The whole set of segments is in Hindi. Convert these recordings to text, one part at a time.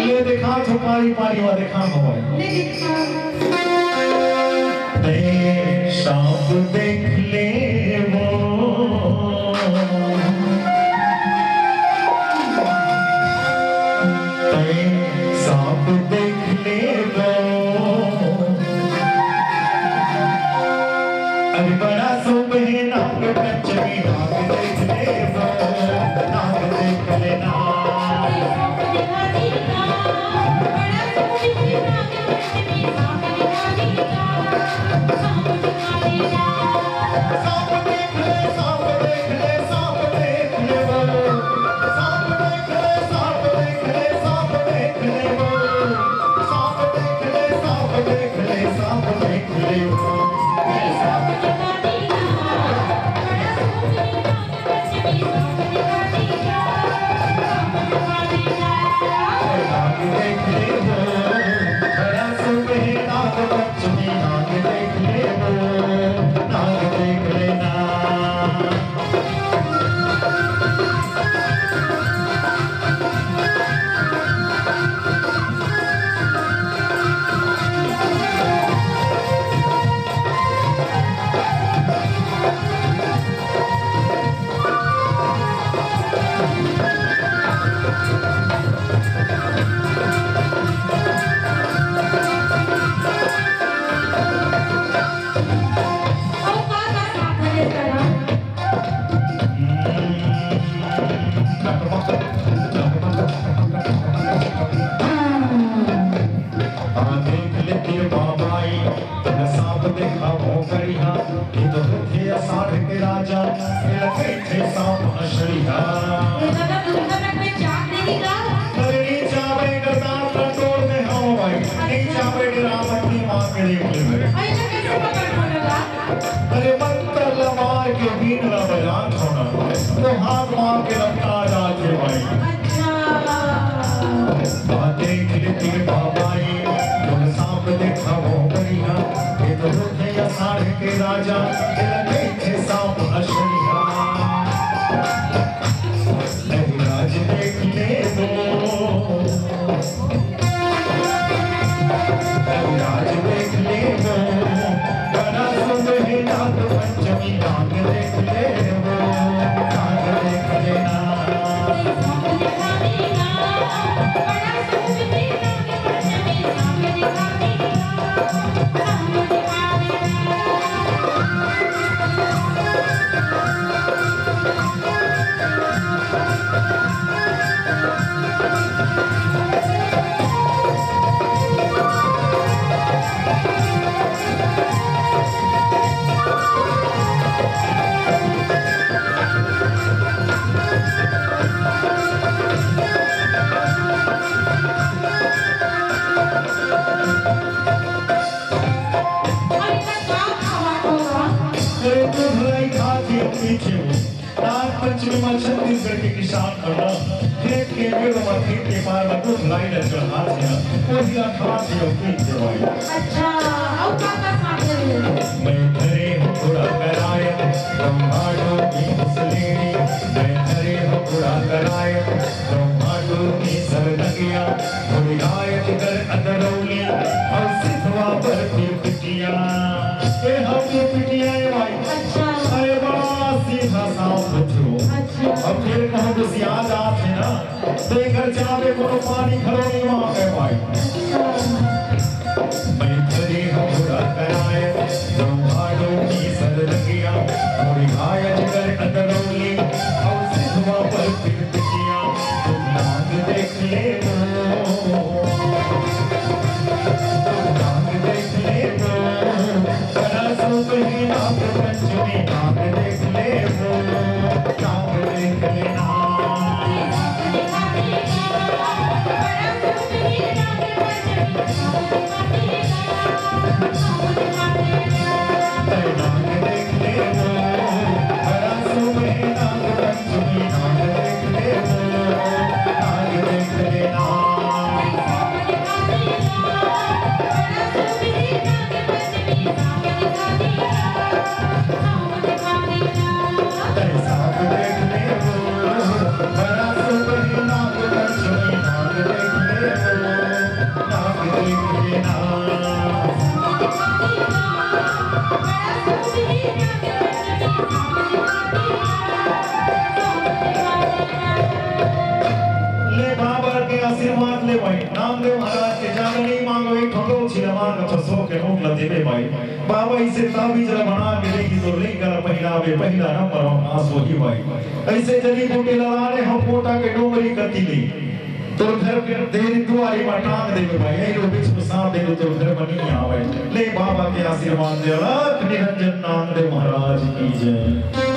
ले देखा तो पारी पारी वा देखा मोबाइल ते सांप देख ले वो ते सांप देख ले वो अरे बड़ा सुबह नाग पंचमी नाग देख ले वो नाग देख लेना अरे मंत्र लमार के बीन ला बजान होना तो हाथ मार के रखता जाके भाई बातें खिलती बाबाई तुम सांप देखा वो बढ़िया ये तो रुके या साढ़े के राजा लगे थे सांप अशरिया नहीं राज देख ले वो राज देख ले वो नाग पंचमी नाग देख ले वो नाग देख लेना छत्तीसगढ़ के किसान करना खेत के पेड़ में खेत के पार में दूध लाई न चल हाथ से वो दिया खास से ओके जवाई अच्छा और का साथ है मैं धरे हूँ थोड़ा कराए ब्रह्मांडों की मुसलेनी मैं धरे हूँ थोड़ा कराए ब्रह्मांडों की सरलगिया थोड़ी आयत कर अंदरौली और सिद्धवा पर फिर पिटिया ये हम ये पिटिया है भाई अच्छा अरे बड़ा सीधा सांप बच्चों अब फिर कहाँ कुछ याद आते हैं ना देकर जावे कोनो पानी खड़ो नहीं वहाँ पे भाई मैं धरे हूँ बुरा कराए ब्रह्मांडों की सरलगिया थोड़ी घायल कर अंदरौली और सिद्धवा पर फिर पिटिया तुम नाग देख ले वो नाग देख ले वो बड़ा सुख ही नाग पंचमी नाग देख ले वो नाग देख लेना नाग देख ले वो बड़ा सुख ही नाग पंचमी नाग देख ले वो नाग देख लेना आशीर्वाद ले भाई नामदेव महाराज के जाननी मांगो एक ठोको छिलमा का फसो के नोट ल देबे भाई बाबा इसे ताबीज ला बना के देगी तो लिंगा पहिरावे पहिला नंबर आस वही भाई ऐसे जड़ी बूटी लगाने हम पोटा के डोंगरी गति ली तो फिर देरी दुआरी पर टांग देबे भाई ए लो बीच में सांप दे तो फिर बनी आवे ले बाबा के आशीर्वाद दे लाख निरंजन नामदेव महाराज की जय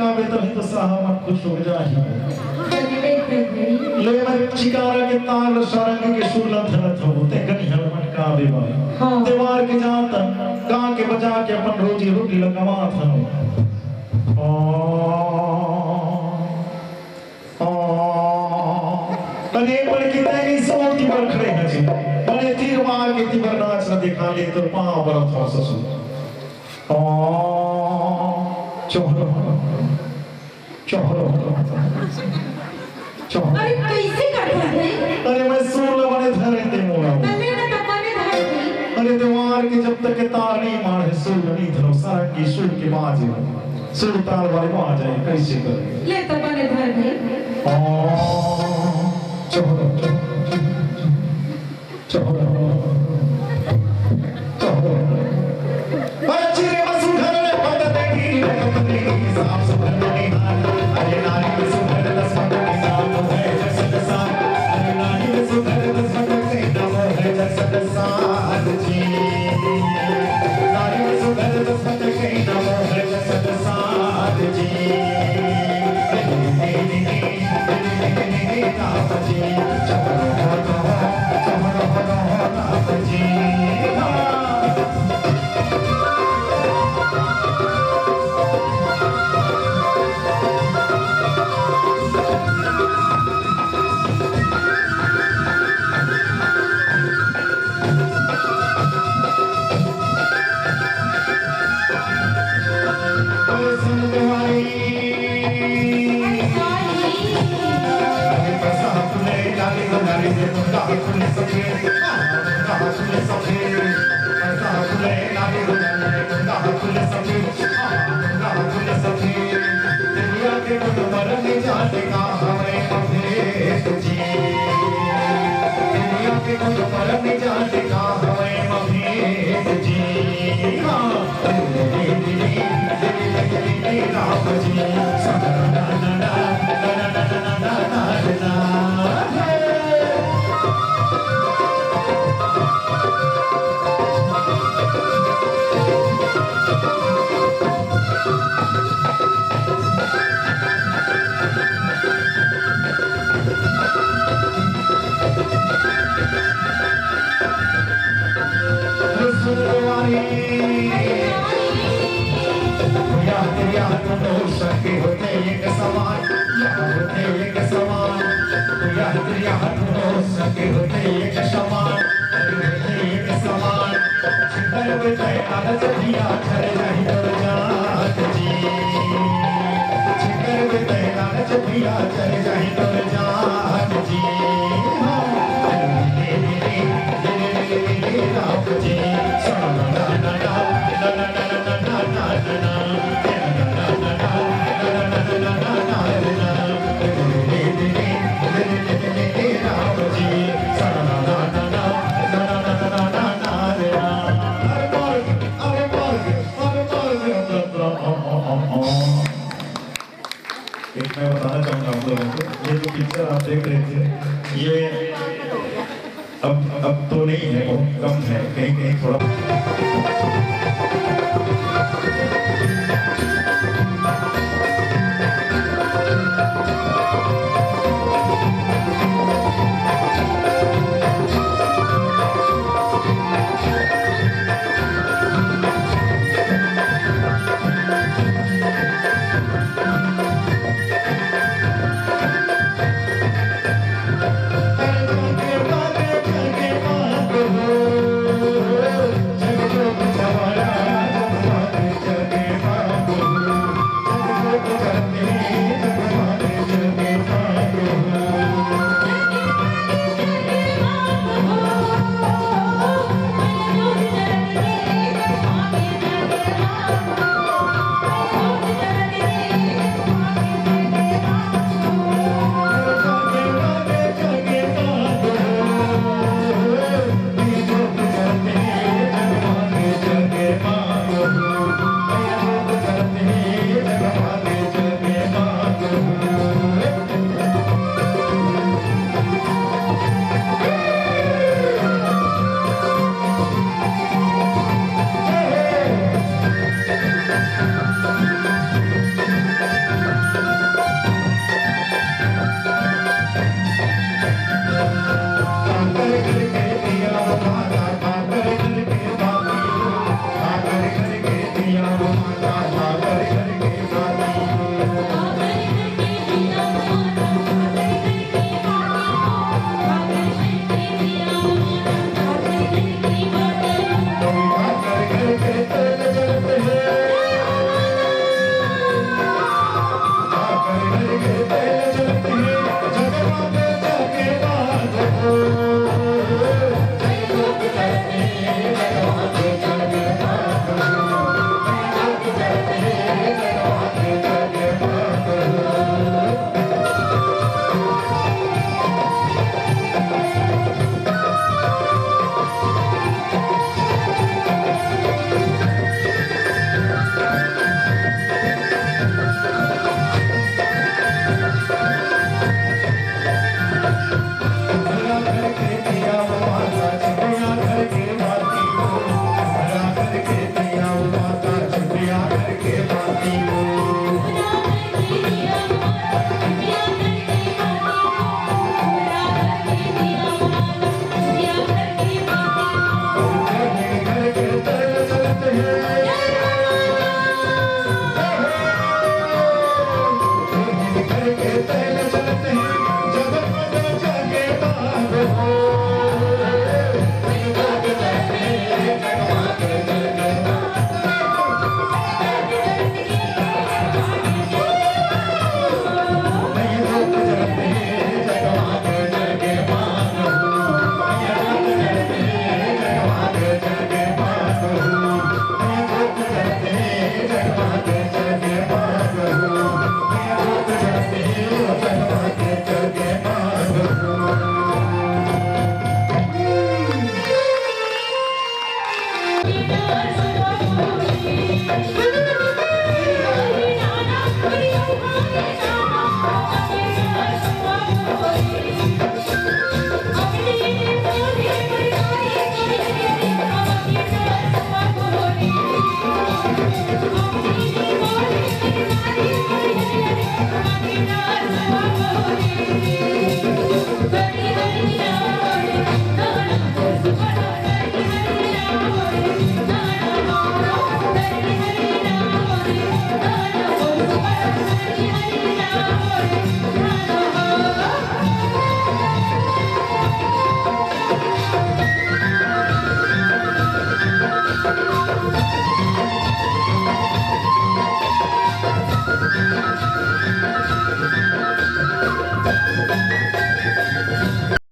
खुश हो जाही ले मैं शिकारा के तार सारंग के सुरला धरत हो ते गनी हलमन का बेवा देवार के जात गा के बजा के अपन रोजी रोटी लगावा था अरे पर कितने की सोती पर खड़े हैं जी बड़े तीर मार के तीर नाच न दिखा ले तो पांव पर था ससुर चोहरो अरे कैसे करता है अरे मैं सुर लवने धरे ते मोड़ा तने न तपने धरे अरे दीवार के जब तक के तार नहीं मारे सुर नहीं धरो सारा की सुर के बाज सुर तार वाले आ जाए कैसे कर ले तपने धरे चोहरो बच्ची रे वसुधर ने पद देखी पत्नी की साफ सुथर नहीं हाथ अरे नारी वसुधर लसमत की नाम है जसद साथ अरे नारी वसुधर लसमत की नाम है जसद साथ जी नारी वसुधर लसमत की नाम है जसद साथ जी नाथ जी नाथ जी के होते एक समान होते एक समान छितर बताए आदत दिया छर नहीं तो जात जी छितर बताए आदत दिया छर नहीं तो जात जी राम जी सुनो ना ना ना ना ना ना ना ना ना एक मैं बताना चाहूंगा आप लोगों को ये जो पिक्चर आप देख रहे थे ये अब तो नहीं है बहुत कम है कहीं कहीं थोड़ा